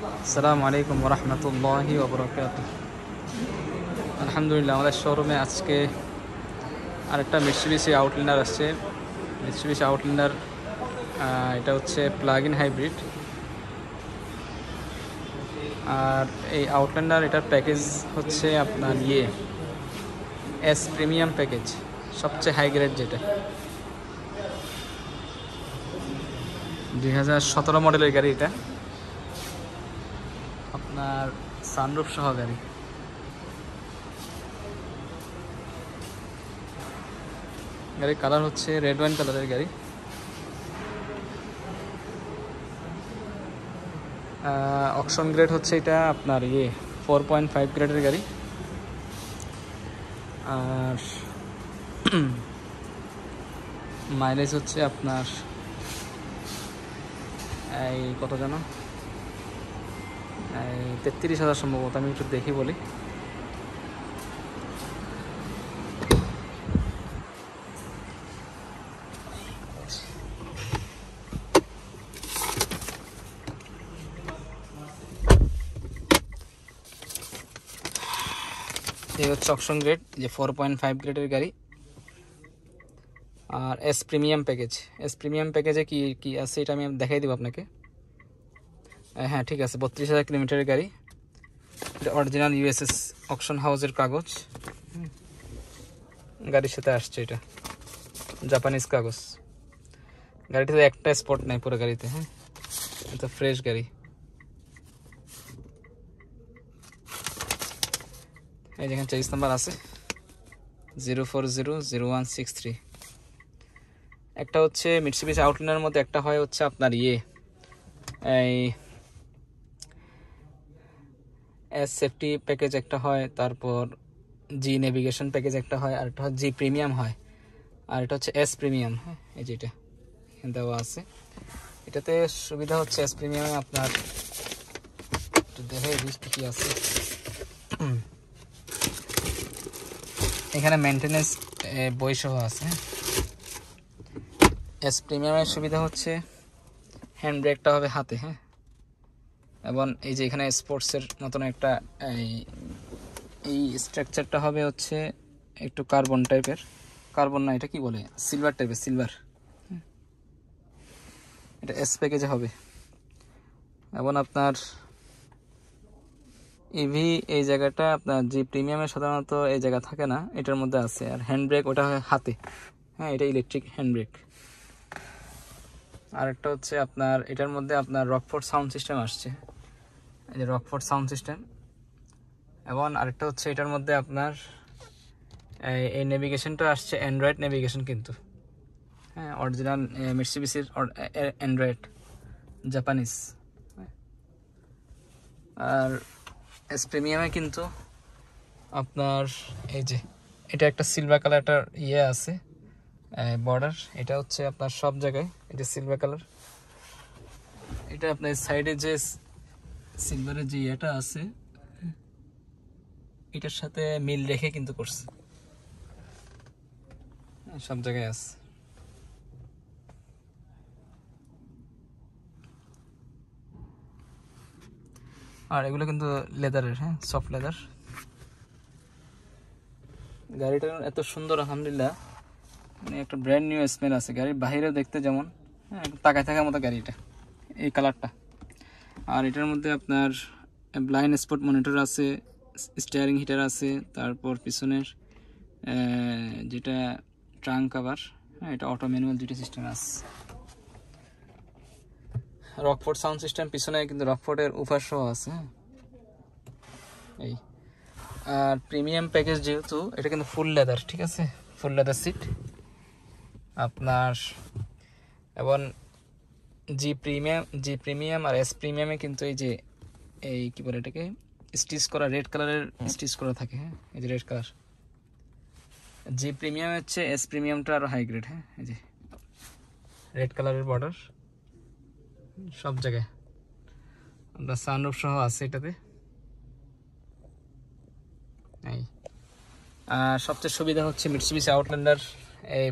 আসসালামু আলাইকুম ওয়া রাহমাতুল্লাহি ওয়া বারাকাতুহু। আলহামদুলিল্লাহ, আমাদের শোরুমে আজকে আরেকটা মিটসুবিশি আউটল্যান্ডার আসছে। মিটসুবিশি আউটল্যান্ডার এটা হচ্ছে প্লাগ ইন হাইব্রিড। আর এই আউটল্যান্ডার এটার প্যাকেজ হচ্ছে আপনার এস প্রিমিয়াম প্যাকেজ, সবচেয়ে হাই গ্রেড যেটা 2017 মডেলের গাড়ি। এটা আপনার সানরুফ সহ গাড়ি। গাড়ির কালার হচ্ছে রেড ওয়াইন কালারের গাড়ি। অকশন গ্রেড হচ্ছে এটা আপনার 4.5 গ্রেডের গাড়ি। আর মাইলেজ হচ্ছে আপনার এই কত জানো, এই 33,000 সম্ভবত। আমি একটু দেখি বলি। এই হচ্ছে অকশন গ্রেড, 4.5 গ্রেডের গাড়ি। আর এস প্রিমিয়াম প্যাকেজে কি কি আছে এটা আমি দেখাই দিব আপনাকে। হ্যাঁ ঠিক আছে, 32,000 কিলোমিটারের গাড়ি। এটা অরিজিনাল ইউএসএস অকশন হাউসের কাগজ গাড়ির সাথে আসছে। এটা জাপানিজ কাগজ। গাড়িটাতে একটা স্পট নাই পুরো গাড়িতে। হ্যাঁ, এটা ফ্রেশ গাড়ি। এই যেখানে চেঞ্জ নাম্বার আছে 0400163। একটা হচ্ছে মিটসুবিশি আউটল্যান্ডারের মধ্যে একটা হয় হচ্ছে আপনার এই এস সেফটি প্যাকেজ একটা হয়, তারপর জি নেভিগেশন প্যাকেজ একটা হয়, আর একটা হয় জি প্রিমিয়াম হয়, আর এটা হচ্ছে এস প্রিমিয়াম। হ্যাঁ, এই যেটা এখানে দেওয়া আছে। এটাতে সুবিধা হচ্ছে এস প্রিমিয়ামে আপনার একটু দেখে লিস্ট কি আছে। এখানে মেনটেনেন্স বই সহ আছে। এস প্রিমিয়ামের সুবিধা হচ্ছে হ্যান্ড ব্রেকটা হবে হাতে। হ্যাঁ, এবং এই যে এখানে স্পোর্টসের মতন একটা এই স্ট্রাকচারটা হবে হচ্ছে একটু কার্বন টাইপের। কার্বন না, এটা কি বলে, সিলভার টাইপের, সিলভার। এটা এস প্যাকেজে হবে। এবং আপনার ইভি এই জায়গাটা আপনার জি প্রিমিয়ামে সাধারণত এই জায়গা থাকে না, এটার মধ্যে আছে। আর হ্যান্ড ব্রেক ওটা হয় হাতে। হ্যাঁ, এটা ইলেকট্রিক হ্যান্ড ব্রেক। আর একটা হচ্ছে আপনার এটার মধ্যে আপনার রকফোর্ড সাউন্ড সিস্টেম আসছে, এই যে রকফোর্ড সাউন্ড সিস্টেম। এবং আরেকটা হচ্ছে এটার মধ্যে আপনার এই নেভিগেশনটা আসছে অ্যান্ড্রয়েড নেভিগেশন কিন্তু। হ্যাঁ, অরিজিনাল মিটসুবিশির অ্যান্ড্রয়েড, জাপানিজ। আর এস প্রিমিয়ামে কিন্তু আপনার এই যে এটা একটা সিলভার কালার একটা আছে বর্ডার। এটা হচ্ছে আপনার সব জায়গায় এই যে সিলভার কালার। এটা আপনার সাইডে যে সিলভারের যে ইয়েটা আছে এটার সাথে মিল রেখে কিন্তু করছে, সব জায়গায় আছে। আর এগুলো কিন্তু লেদারের, হ্যাঁ, সফট লেদার। গাড়িটা এত সুন্দর, আলহামদুলিল্লাহ, মানে একটা ব্র্যান্ড নিউ স্মেল আছে। গাড়ির বাইরে দেখতে যেমন, হ্যাঁ, তাকায় থাকার মতো গাড়িটা, এই কালারটা। আর এটার মধ্যে আপনার ব্লাইন্ড স্পট মনিটর আছে, স্টিয়ারিং হিটার আছে, তারপর পিছনের যেটা ট্রাঙ্ক কভার, হ্যাঁ, এটা অটো ম্যানুয়াল দুটো সিস্টেম আছে। রকফোর্ড সাউন্ড সিস্টেম পিছনে কিন্তু রকফোর্ডের উফার সহ আছে। হ্যাঁ, এই। আর প্রিমিয়াম প্যাকেজ যেহেতু, এটা কিন্তু ফুল লেদার, ঠিক আছে, ফুল লেদার সিট আপনার। এবং জি প্রিমিয়াম আর এস প্রিমিয়ামে কিন্তু এই যে এই কি বলে এটাকে স্টিচ করা, রেড কালারের স্টিচ করা থাকে। হ্যাঁ, এই যে রেড কালার। জি প্রিমিয়াম হচ্ছে এস প্রিমিয়ামটা আরো হাই গ্রেড। হ্যাঁ, এই যে রেড কালারের বর্ডার সব জায়গায়। আপনার সানরুফ সহ আছে এটাতে। এই আর সবচেয়ে সুবিধা হচ্ছে মিটসুবিশি আউটল্যান্ডার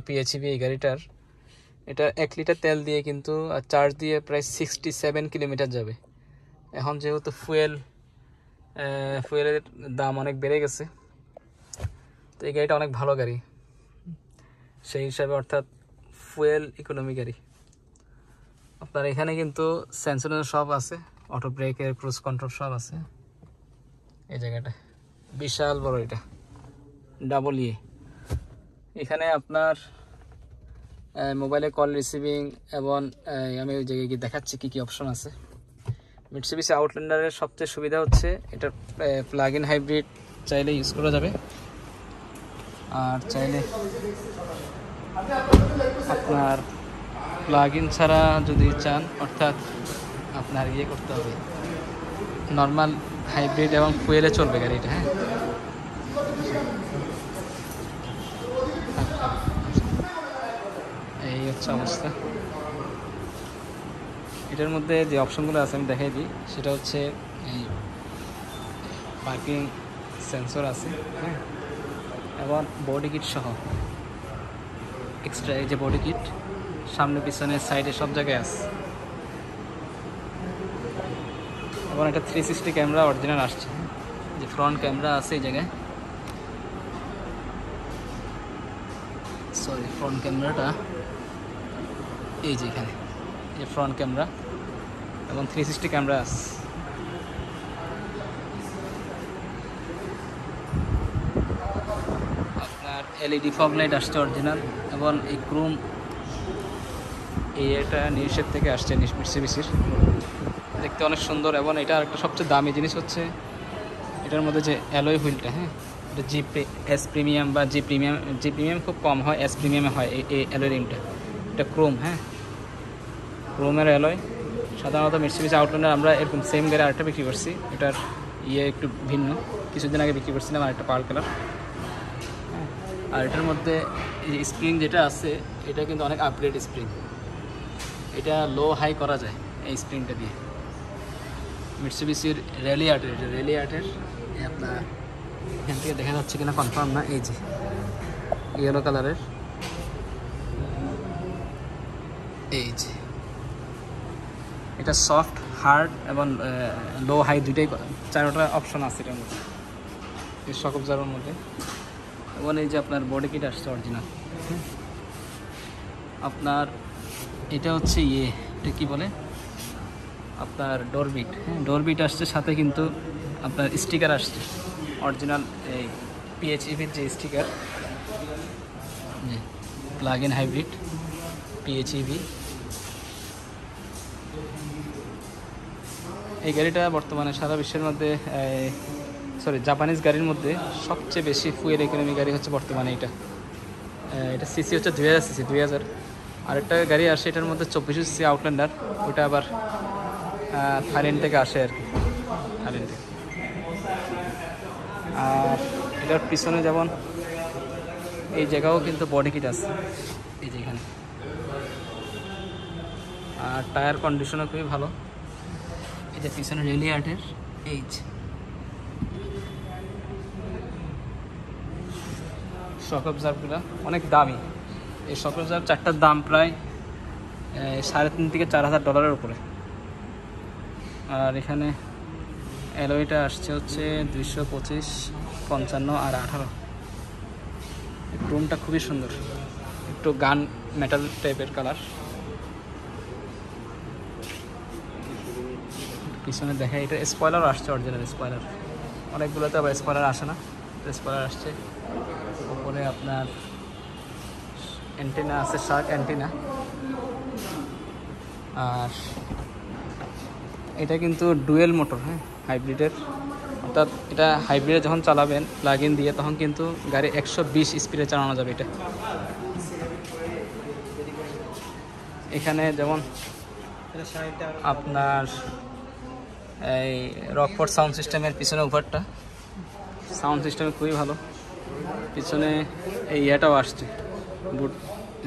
পিএইচইভি এই গাড়িটার। এটা 1 লিটার তেল দিয়ে কিন্তু চার্জ দিয়ে প্রায় 67 কিলোমিটার যাবে। এখন যেহেতু ফুয়েলের দাম অনেক বেড়ে গেছে, তো এই গাড়িটা অনেক ভালো গাড়ি সেই হিসাবে, অর্থাৎ ফুয়েল ইকোনমি গাড়ি। আপনার এখানে কিন্তু সেন্সর সব আছে, অটো ব্রেকের, ক্রুজ কন্ট্রোল সব আছে। এই জায়গাটা বিশাল বড়, এটা ডাবল ইয়ে। এখানে আপনার মোবাইলে কল রিসিভিং এবং আমি ওই জায়গায় গিয়ে দেখাচ্ছি কী কী অপশন আছে। মিটসুবিশি আউটল্যান্ডারের সবচেয়ে সুবিধা হচ্ছে এটা প্লাগ ইন হাইব্রিড, চাইলে ইউজ করা যাবে। আর চাইলে আপনার প্লাগ ইন ছাড়া যদি চান, অর্থাৎ আপনার ইয়ে করতে হবে, নর্মাল হাইব্রিড এবং ফুয়েলে চলবে গাড়িটা। হ্যাঁ, এই হচ্ছে অবস্থা। এটার মধ্যে যে অপশনগুলো আছে আমি দেখাই দিই। সেটা হচ্ছে এই পার্কিং সেন্সর আছে, হ্যাঁ, এবং বডি কিট সহ এক্সট্রা। এই যে বডি কিট সামনে পিছনে সাইডে সব জায়গায় আছে, এবং একটা 360 ক্যামেরা অরিজিনাল আসছে। যে ফ্রন্ট ক্যামেরা আছে এই জায়গায়, সরি ফ্রন্ট ক্যামেরাটা এই যে এখানে, এই ফ্রন্ট ক্যামেরা এবং 360 ক্যামেরা আছে। আপনার এলইডি ফগ লাইট আসছে অরিজিনাল, এবং এই ক্রোম এটা নিউশেপ থেকে আসছে, মিটসুবিশির, দেখতে অনেক সুন্দর। এবং এটা একটা সবচেয়ে দামি জিনিস হচ্ছে এটার মধ্যে যে অ্যালয় হুইলটা, হ্যাঁ, এটা এস প্রিমিয়াম বা জি প্রিমিয়াম খুব কম হয়, এস প্রিমিয়ামে হয় এই অ্যালয় রিমটা। এটা ক্রোম, হ্যাঁ, ক্রোমের অ্যালয়। সাধারণত মিটসুবিশি আউটল্যান্ডার আমরা এরকম সেম গাড়ি আরেকটা বিক্রি করছি, এটার ইয়ে একটু ভিন্ন, কিছুদিন আগে বিক্রি করছিলাম আরেকটা পার্ল কালার। আর এটার মধ্যে এই স্প্রিং যেটা আছে এটা কিন্তু অনেক আপগ্রেড স্প্রিং, এটা লো হাই করা যায় এই স্প্রিংটা দিয়ে। মিটসুবিশির রেলি আর্টের আপনার এখান থেকে দেখা যাচ্ছে কিনা কনফার্ম না, এই যে ইয়েলো কালারের, এই যে এটা সফট, হার্ড এবং লো হাই দুইটাই, চারটা অপশন আছে এটার মধ্যে, এই শক অবজার্ভার মধ্যে। এবং এই যে আপনার বডি কিট আসছে অরিজিনাল। আপনার এটা হচ্ছে এটা কি বলে আপনার ডোরবিট, হ্যাঁ, ডোরবিট আসছে, সাথে কিন্তু আপনার স্টিকার আসছে অরিজিনাল, এই পিএইচইভির যে স্টিকার, যে প্লাগ ইন হাইব্রিড পিএইচইভি। এই গাড়িটা বর্তমানে সারা বিশ্বের মধ্যে, জাপানিজ গাড়ির মধ্যে সবচেয়ে বেশি ফুয়েল ইকোনমি গাড়ি হচ্ছে বর্তমানে এটা। এটা সিসি হচ্ছে 2000 সিসি, 2000। আরেকটা গাড়ি আসে এটার মধ্যে 2400 সিসি আউটল্যান্ডার, ওটা আবার থাইল্যান্ড থেকে আসে আর কি, থাইল্যান্ড থেকে। আর এটার পিছনে যেমন এই জায়গাও কিন্তু বডি কিট আছে, এই যে এখানে। আর টায়ার কন্ডিশনও খুবই ভালো। এই যে পিছনে রেলি আর্টের এই শক অবজার্ভগুলো অনেক দামি। এই শক অবজার্ভ চারটার দাম প্রায় $3,500 থেকে $4,000 উপরে। আর এখানে অ্যালয়টা আসছে হচ্ছে 225, 55 আর 18। ক্রোমটা খুবই সুন্দর, একটু গান মেটাল টাইপের কালার। পিছনে দেখা, এটা স্পয়লার আসছে অরিজিনাল স্পয়লার, অনেকগুলোতে আবার স্পয়লার আসে না, স্পয়লার আসছে। উপরে আপনার অ্যান্টেনা আছে, শার্ক অ্যান্টেনা। আর এটা কিন্তু ডুয়েল মোটর, হ্যাঁ, হাইব্রিডের, অর্থাৎ এটা হাইব্রিডে যখন চালাবেন প্লাগ ইন দিয়ে, তখন কিন্তু গাড়ি 120 স্পিডে চালানো যাবে এটা। এখানে যেমন আপনার এই রকফোর্ড সাউন্ড সিস্টেমের পিছনে উপরটা সাউন্ড সিস্টেম খুবই ভালো। পিছনে এই ইয়েটাও আসছে, বুট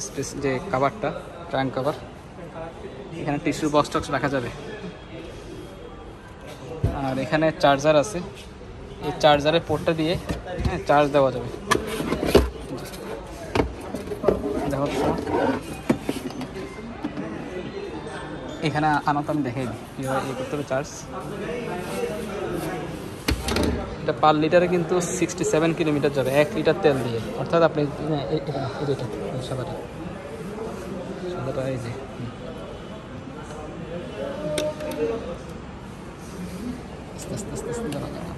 স্পেস যে কাভারটা, ট্রাঙ্ক কাভার, এখানে টিস্যু বক্স টক্স রাখা যাবে। আর এখানে চার্জার আছে, এই চার্জারের পোর্টটা দিয়ে, হ্যাঁ, চার্জ দেওয়া যাবে। দেখো এখানে আনাতে আমি দেখাই দিই কীভাবে ইয়ে করতে হবে চার্জ। এটা পার লিটারে কিন্তু 67 কিলোমিটার যাবে 1 লিটার তেল দিয়ে, অর্থাৎ আপনি এটা সাদাটা সাদাটা এই যে আস্তে আস্তে আস্তে আস্তে ধরা যাবে।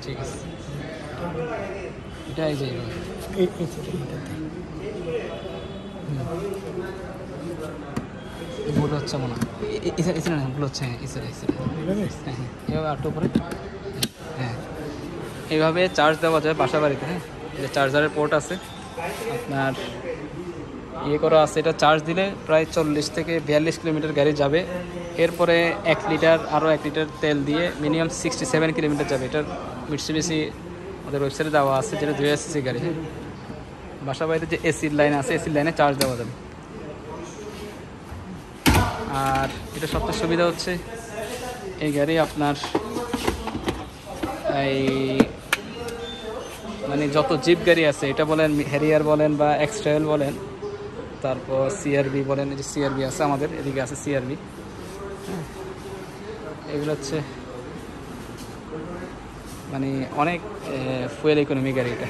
ঠিক আছে, এটা এই যে ভুল হচ্ছে মনে হয়, এখানে না ভুল হচ্ছে, হ্যাঁ এভাবে আটটা উপরে, হ্যাঁ এইভাবে চার্জ দেওয়া যায় বাসা বাড়িতে। হ্যাঁ যে চার্জারের পোর্ট আছে আপনার ইয়ে করা আছে, এটা চার্জ দিলে প্রায় 40 থেকে 42 কিলোমিটার গাড়ি যাবে। এরপরে 1 লিটার আরও 1 লিটার তেল দিয়ে মিনিমাম 67 কিলোমিটার যাবে। এটার মিটসুবিশি আমাদের ওয়েবসাইটে দেওয়া আছে, যেটা 2000 সিসি গাড়ি। হ্যাঁ বাসা বাড়িতে যে এসির লাইন আছে এসির লাইনে চার্জ দেওয়া যাবে। আর এটা সবচেয়ে সুবিধা হচ্ছে এই গাড়ি আপনার এই মানে যত জিপ গাড়ি আছে, এটা বলেন হ্যারিয়ার বলেন বা এক্সট্রায়েল বলেন, তারপর সিআরবি বলেন, এই যে সিআরবি আছে আমাদের এদিকে আছে সিআরবি, এগুলো হচ্ছে মানে অনেক ফুয়েল ইকোনমি গাড়ি। এটা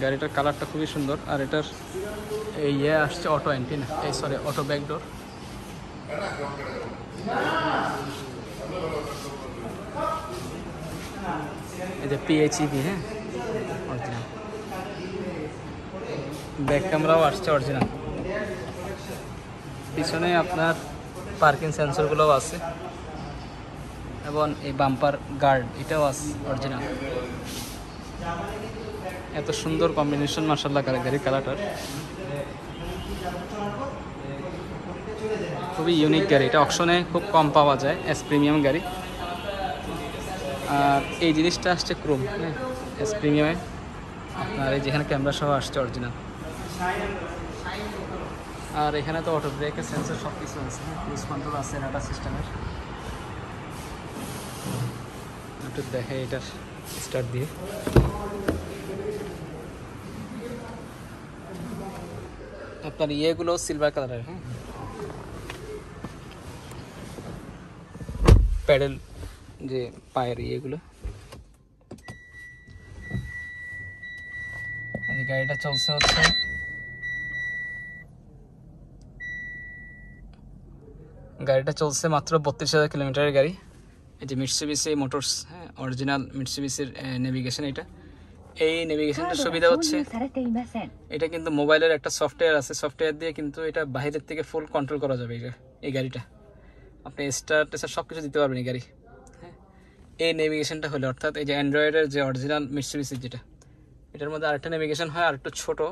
গাড়িটার কালারটা খুবই সুন্দর। আর এটার এই ইয়ে আসছে অটো অ্যান্টিনা, এই সরি অটো ব্যাকডোর। এই যে পিএইচইভি, হ্যাঁ অরিজিনাল। ব্যাক ক্যামেরাও আসছে অরিজিনাল। পিছনে আপনার পার্কিং সেন্সরগুলোও আছে এবং এই বাম্পার গার্ড এটাও আছে অরিজিনাল। এত সুন্দর কম্বিনেশন মাশাআল্লাহ গাড়ির কালারটার, খুবই ইউনিক গাড়ি। এটা অকশনে খুব কম পাওয়া যায়, এস প্রিমিয়াম গাড়ি। আর এই জিনিসটা আসছে ক্রোম, হ্যাঁ এস প্রিমিয়ামে আপনার এই যেখানে ক্যামেরা সহ আসছে অরিজিনাল। আর এখানে তো অটো ব্রেকের সেন্সর সব কিছু আছে, হ্যাঁ ক্রুজ কন্ট্রোল আছে রাডার সিস্টেমের। একটু দেখে এটা স্টার্ট দিয়ে, আপনার ইয়েগুলো সিলভার কালারের, হ্যাঁ প্যাডেল যে পায়ের ইয়েগুলো। এই গাড়িটা চলছে হচ্ছে মাত্র 32,000 কিলোমিটারের গাড়ি। এই যে মিটসুবিশি মোটরস, হ্যাঁ অরিজিনাল মিটসুবিশির নেভিগেশন। এই নেভিগেশনটার সুবিধা হচ্ছে এটা কিন্তু মোবাইলের একটা সফটওয়্যার আছে, সফটওয়্যার দিয়ে কিন্তু এটা বাইরের থেকে ফুল কন্ট্রোল করা যাবে। এই গাড়িটা আপনি স্টার টেসার সব কিছু দিতে পারবেন এই গাড়ি। হ্যাঁ এই নেভিগেশনটা হলে, অর্থাৎ এই যে অ্যান্ড্রয়েডের যে অরিজিনাল মিটসুবিশি যেটা, এটার মধ্যে আরেকটা নেভিগেশন হয় আর একটু ছোটো,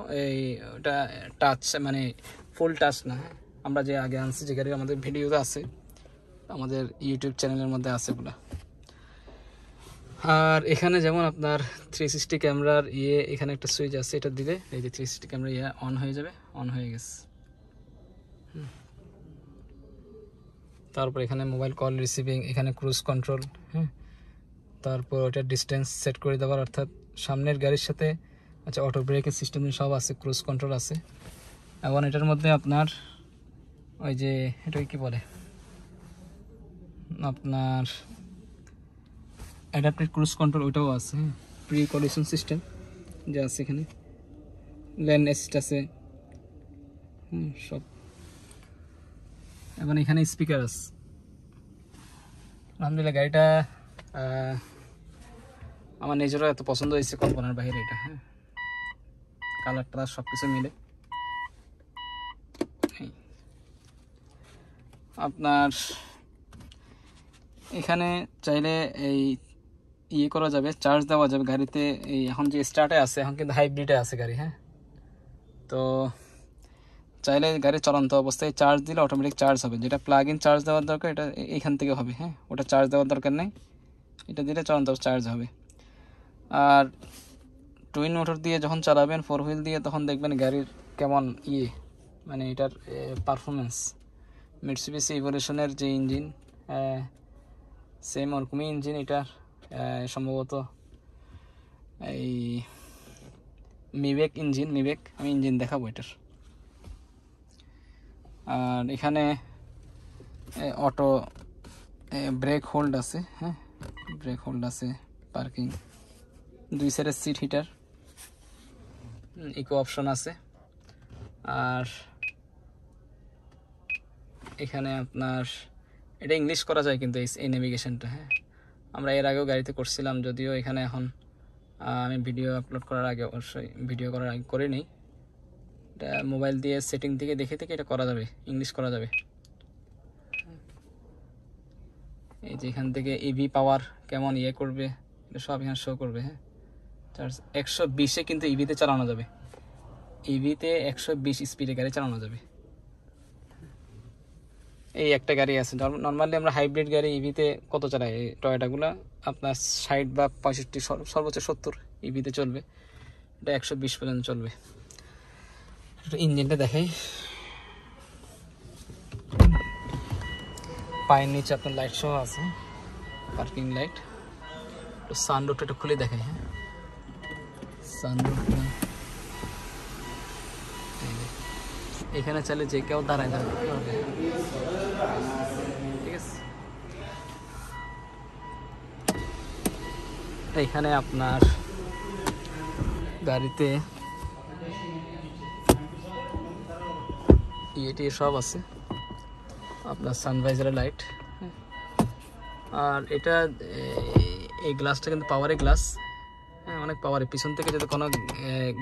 ওটা টাচ মানে ফুল টাচ না। হ্যাঁ আমরা যে আগে আনছি যে গাড়ি আমাদের ভিডিওতে আছে, আমাদের ইউটিউব চ্যানেলের মধ্যে আছে ওগুলো। আর এখানে যেমন আপনার 360 ক্যামেরার এখানে একটা সুইচ আছে, এটা দিলে এই যে 360 ক্যামেরা অন হয়ে যাবে, অন হয়ে গেছে। তারপর এখানে মোবাইল কল রিসিভিং, এখানে ক্রুজ কন্ট্রোল, হ্যাঁ তারপর ওটা ডিস্টেন্স সেট করে দেওয়ার, অর্থাৎ সামনের গাড়ির সাথে আচ্ছা অটো ব্রেকের সিস্টেম সব আছে, ক্রুজ কন্ট্রোল আছে। এবং এটার মধ্যে আপনার ওই যে এটাকে কি বলে আপনার অ্যাডাপ্টেড ক্রুজ কন্ট্রোল, ওইটাও আছে। হ্যাঁ প্রি কলিশন সিস্টেম যা আছে এখানে, লেন অ্যাসিস্ট আছে, সব। এবং এখানে স্পিকার আছে। আলহামদুলিল্লাহ গাড়িটা আমার নিজেরও এত পছন্দ হয়েছে কল্পনার বাইরে এটা। হ্যাঁ কালারটা সব কিছু মিলে আপনার এখানে চাইলে এই করা যাবে, চার্জ দেওয়া যাবে গাড়িতে। এই এখন যে স্টার্টে আছে, এখন কিন্তু হাইব্রিডে আছে গাড়ি। হ্যাঁ তো চাইলে গাড়ি চলন্ত অবস্থায় চার্জ দিলে অটোমেটিক চার্জ হবে, যেটা প্লাগ ইন চার্জ দেওয়ার দরকার এটা এইখান থেকে হবে। হ্যাঁ ওটা চার্জ দেওয়ার দরকার নেই, এটা দিলে চলন্ত চার্জ হবে। আর টুইন মোটর দিয়ে যখন চালাবেন 4 হুইল দিয়ে, তখন দেখবেন গাড়ির কেমন মানে এটার পারফরমেন্স। মিটসুবিশি ইভলিউশনের যে ইঞ্জিন, সেম ওরকমই ইঞ্জিন এটার, সম্ভবত এই মিবেক ইঞ্জিন, মিবেক, আমি ইঞ্জিন দেখাবো এটার। আর এখানে অটো ব্রেক হোল্ড আছে, হ্যাঁ ব্রেক হোল্ড আছে, পার্কিং, 2 সাইডের সিট হিটার, ইকো অপশন আছে। আর এখানে আপনার এটা ইংলিশ করা যায় কিন্তু এই নেভিগেশনটা, হ্যাঁ আমরা এর আগেও গাড়িতে করছিলাম, যদিও এখানে এখন আমি ভিডিও আপলোড করার আগে অবশ্যই ভিডিও করার আগে করে নিই। এটা মোবাইল দিয়ে সেটিং থেকে দেখে এটা করা যাবে, ইংলিশ করা যাবে। এই যে এখান থেকে ইভি পাওয়ার কেমন করবে এটা সব এখানে শো করবে, হ্যাঁ। 120-এ কিন্তু ইভিতে চালানো যাবে, ইভিতে 120 স্পিডে গাড়ি চালানো যাবে। এই একটা গাড়ি আছে, নর্মালি আমরা হাইব্রিড গাড়ি ইভিতে কত চালাই, এই টয়োটাগুলো আপনার 60 বা 65, সর্বোচ্চ 70 ইভিতে চলবে, এটা 120 পর্যন্ত চলবে। ইঞ্জিনটা দেখাই, পায়ের নিচে আপনার লাইট সহ আছে, পার্কিং লাইট। সানরুফটা একটু খুলে দেখাই, হ্যাঁ সানরুফটা এখানে চাইলে যে কেউ দাঁড়ায় যাবে, ঠিক আছে। এখানে আপনার গাড়িতে ইয়েটি সব আছে, আপনার সানভাইজারের লাইট। আর এটা এই গ্লাসটা কিন্তু পাওয়ারের গ্লাস, হ্যাঁ অনেক পাওয়ারের। পিছন থেকে যদি কোনো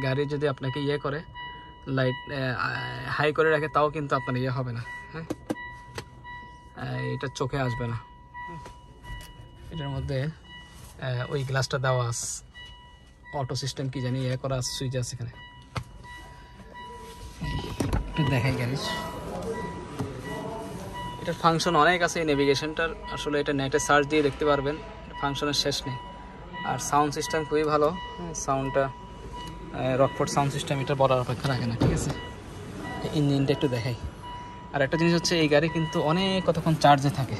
গাড়ি যদি আপনাকে করে লাইট হাই করে রাখে, তাও কিন্তু আপনার হবে না, হ্যাঁ এটা চোখে আসবে না। এটার মধ্যে ওই গ্লাসটা দেওয়া আছে, অটো সিস্টেম কি জানি করা আছে, সুইচ আছে এখানে। একটু দেখাই গাড়ি, এটার ফাংশন অনেক আছে এই নেভিগেশনটার, আসলে এটা নেটে সার্চ দিয়ে দেখতে পারবেন, ফাংশনের শেষ নেই। আর সাউন্ড সিস্টেম খুবই ভালো, সাউন্ডটা রকফোর্ড সাউন্ড সিস্টেম এটা বলার অপেক্ষা রাখে না, ঠিক আছে। ইঞ্জিনটা একটু দেখাই। আর একটা জিনিস হচ্ছে এই গাড়ি কিন্তু অনেক কতক্ষণ চার্জে থাকে,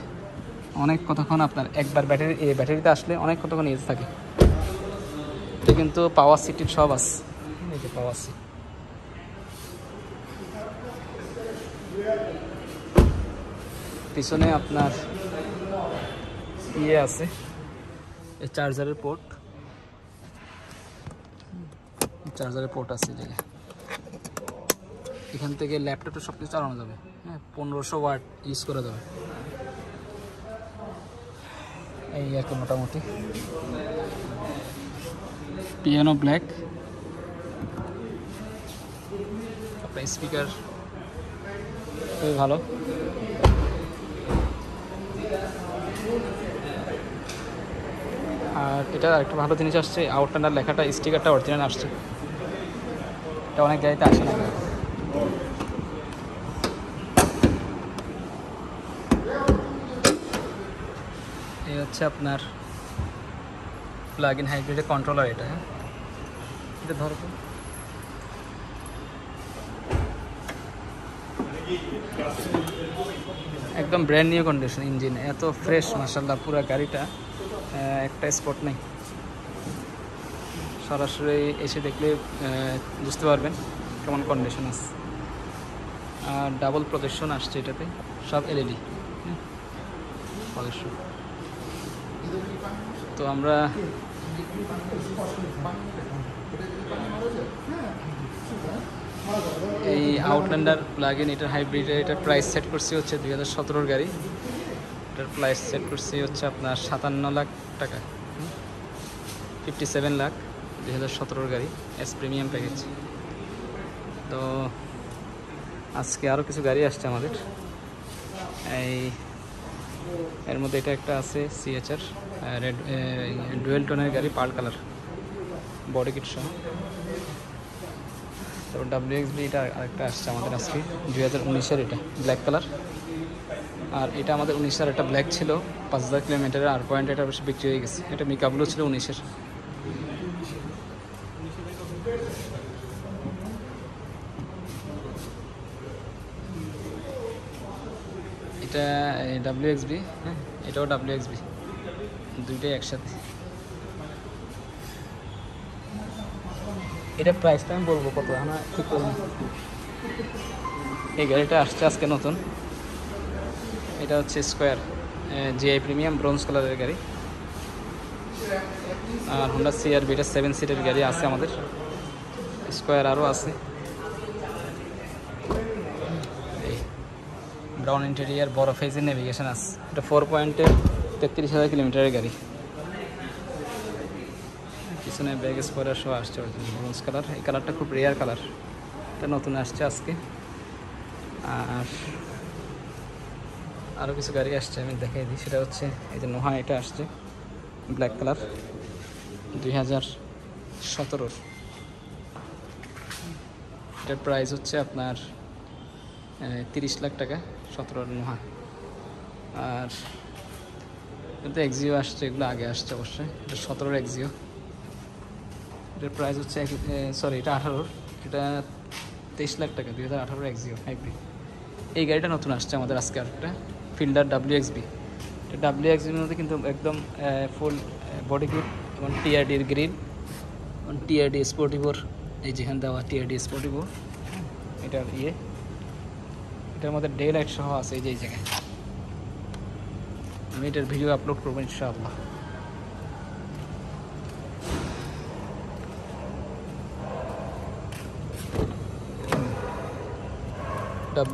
অনেক কতক্ষণ আপনার একবার ব্যাটারিতে আসলে অনেক কতক্ষণ ইউজ থাকে। এটা কিন্তু পাওয়ার সিটির সব আছে, এই যে পাওয়ার সিট, পিছনে আপনার আছে এই চার্জারের পোর্ট, আছে জায়গায়। এখান থেকে ল্যাপটপটা সব কিছু চালানো যাবে, হ্যাঁ 1500 ওয়াট ইউজ করা যাবে, এই আর কি মোটামুটি। পিয়ানো ব্ল্যাক, আপনার স্পিকার খুবই ভালো। আর এটা একটা ভালো জিনিস আসছে, আউটলান্ডার লেখাটা স্টিকারটা অরিজিনাল আসছে, এটা অনেক গাড়িতে আসে না। এই হচ্ছে আপনার প্লাগ ইন হাইব্রিডের কন্ট্রোলার, এটা হ্যাঁ এটা ধরো, একদম ব্র্যান্ড নিউ কন্ডিশন, ইঞ্জিন এত ফ্রেশ মাশাআল্লাহ, পুরো গাড়িটা একটা স্পট নেই, সরাসরি এসে দেখলে বুঝতে পারবেন কেমন কন্ডিশন আছে। আর ডাবল প্রজেকশন আসছে এটাতে, সব এলইডি প্রজেকশন। তো আমরা এই আউটল্যান্ডার প্লাগ ইন এটার হাইব্রিড, এটার প্রাইস সেট করছি হচ্ছে 2017 গাড়ি, এটার প্রাইস সেট করছি হচ্ছে আপনার 57 লাখ টাকা, 57 লাখ 2017 গাড়ি, এস প্রিমিয়াম প্যাকেজ। তো আজকে আরও কিছু গাড়ি আসছে আমাদের, এর মধ্যে এটা একটা আছে সিএচআর রেড ডুয়েল টোনের গাড়ি, পার্ল কালার, বডি কিট সহ। তারপর WXB এটা আরেকটা আসছে আমাদের আজকে 2019-এর, এটা ব্ল্যাক কালার। আর এটা আমাদের 19-এর একটা ব্ল্যাক ছিল 5000 কিলোমিটারের, আর পয়েন্ট এটা বেশি বিক্রি হয়ে গেছে, এটা মিকাবলো ছিল 19-এর। এটা WXB, হ্যাঁ এটাও WXB, দুইটাই একসাথে। এটা প্রাইসটা আমি বলবো কত, আমরা ঠিক করুন। এই গাড়িটা আসছে আজকে নতুন, এটা হচ্ছে স্কোয়ার জিআই প্রিমিয়াম ব্রোঞ্জ কালারের গাড়ি। আর হোন্ডা CR-V, এটা 7 সিটের গাড়ি আছে আমাদের। স্কোয়ার আরও আছে, ব্রাউন ইন্টেরিয়ার, বড় ফেজের নেভিগেশন আছে। এটা 4.33,000 কিলোমিটারের গাড়ি। পিছনে ব্যাগ স্পয়লার সহ আসছে ব্রোঞ্জ কালার। এই কালারটা খুব রেয়ার কালার, এটা নতুন আসছে আজকে। আর আরও কিছু গাড়ি আসছে, আমি দেখাই দিই। সেটা হচ্ছে এই যে নোহা, এটা আসছে ব্ল্যাক কালার 2017। এটার প্রাইস হচ্ছে আপনার 30 লাখ টাকা, 17 নোহা। আর কিন্তু এক্সিও আসছে, এগুলো আগে আসছে অবশ্যই। এটা 17 এক্সিও, এটার প্রাইস হচ্ছে সরি এটা 18, এটা 23 লাখ টাকা, 2018 এক্সিও হাইব্রিড। এই গাড়িটা নতুন আসছে আমাদের আজকে। আরেকটা ফিল্ডার WXB, এটা WXBর মধ্যে কিন্তু একদম ফুল বডি কিট এবং TRD-র গ্রিল এবং TRD স্পোর্টিভোর, এই যেখানে দেওয়া TRD স্পোর্টিভোর এটার এটার মধ্যে ডে লাইট সহ আছে এই যে এই জায়গায়। আমি এটার ভিডিও আপলোড করবো ইনশাআল্লাহ।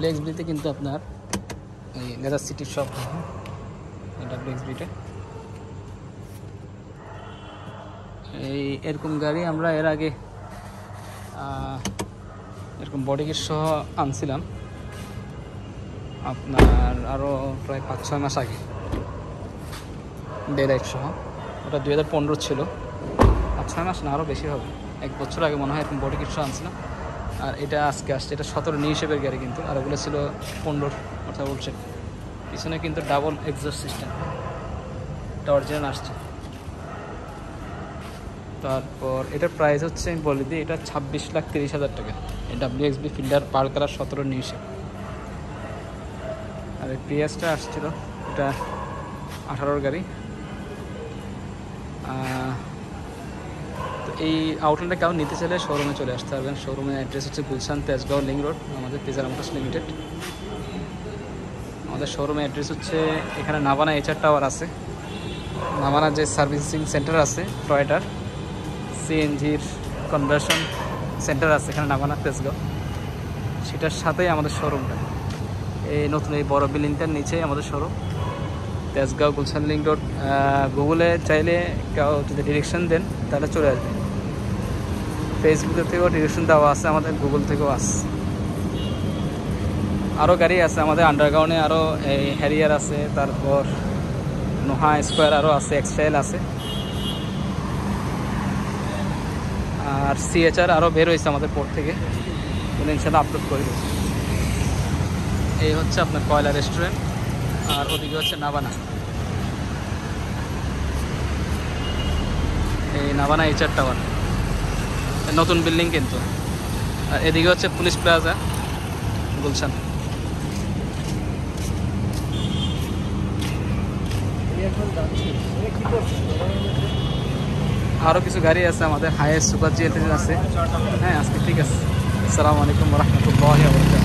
WXB-তে কিন্তু আপনার এই লেদার সিটির সব WXB-তে এরকম গাড়ি আমরা এর আগে এরকম বডি কিট সহ আনছিলাম আপনার আরও প্রায় 5-6 মাস আগে, ডে লাইট সহ। ওটা 2015 ছিল, 5-6 মাস না, আরও বেশি হবে, 1 বছর আগে মনে হয় এরকম বডি কিট সহ আনছিলাম। আর এটা আজকে আসছে, এটা 17 নিউ শেপের গাড়ি কিন্তু, আর ওগুলো ছিল 15 কথা বলছে। পিছনে কিন্তু ডাবল এক্সস্ট সিস্টেম, এটা অরিজিনাল আসছে। তারপর এটার প্রাইস হচ্ছে আমি বলে দিই, এটা 26,30,000 টাকা। এই WXB fielder per colour 17 new shape. আর এই প্রিয়াসটা আসছিল, এটা 18 গাড়ি। তো এই আউটলেটটা কেউ নিতে চাইলে শোরুমে চলে আসতে পারবেন। শোরুমের অ্যাড্রেস হচ্ছে গুলশান তেজগাঁও লিং রোড, আমাদের তেজারা মোটরস লিমিটেড। আমাদের শোরুমের অ্যাড্রেস হচ্ছে এখানে নাভানা HR টাওয়ার আছে, নাভানা যে সার্ভিসিং সেন্টার আছে টয়টার, CNGর কনভার্সন সেন্টার আছে এখানে নাভানা তেজগাঁও, সেটার সাথেই আমাদের শোরুমটা। এই নতুন এই বড় বিল্ডিংটার নিচেই আমাদের showroom, Tejgaon Gulshan link road. গুগলে চাইলে কেউ যদি ডিরেকশন দেন তাহলে চলে আসবে। ফেসবুকের থেকেও ডিরেকশন দেওয়া আছে, আমাদের গুগল থেকেও আছে। আরও গাড়ি আছে আমাদের আন্ডারগ্রাউন্ডে, আরও এই হ্যারিয়ার আছে, তারপর নোহা স্কোয়ার আরও আছে, এক্সট্রাইল আছে। আর CHR আরও বের হয়েছে আমাদের পোর্ট থেকে, ইনশাল্লাহ আপলোড করে দিচ্ছি। এই হচ্ছে আপনার কয়লা রেস্টুরেন্ট, আর ওদিকে হচ্ছে নাভানা, এই নাভানা HR টাওয়ার, নতুন বিল্ডিং কিন্তু। আর এদিকে হচ্ছে পুলিশ প্লাজা গুলশান। আরও কিছু গাড়ি আছে আমাদের, হাইয়েস্ট সুপার GL আছে। হ্যাঁ আজকে ঠিক আছে। আসসালামু আলাইকুম ওয়া রাহমাতুল্লাহি ওয়া বারাকাতুহু।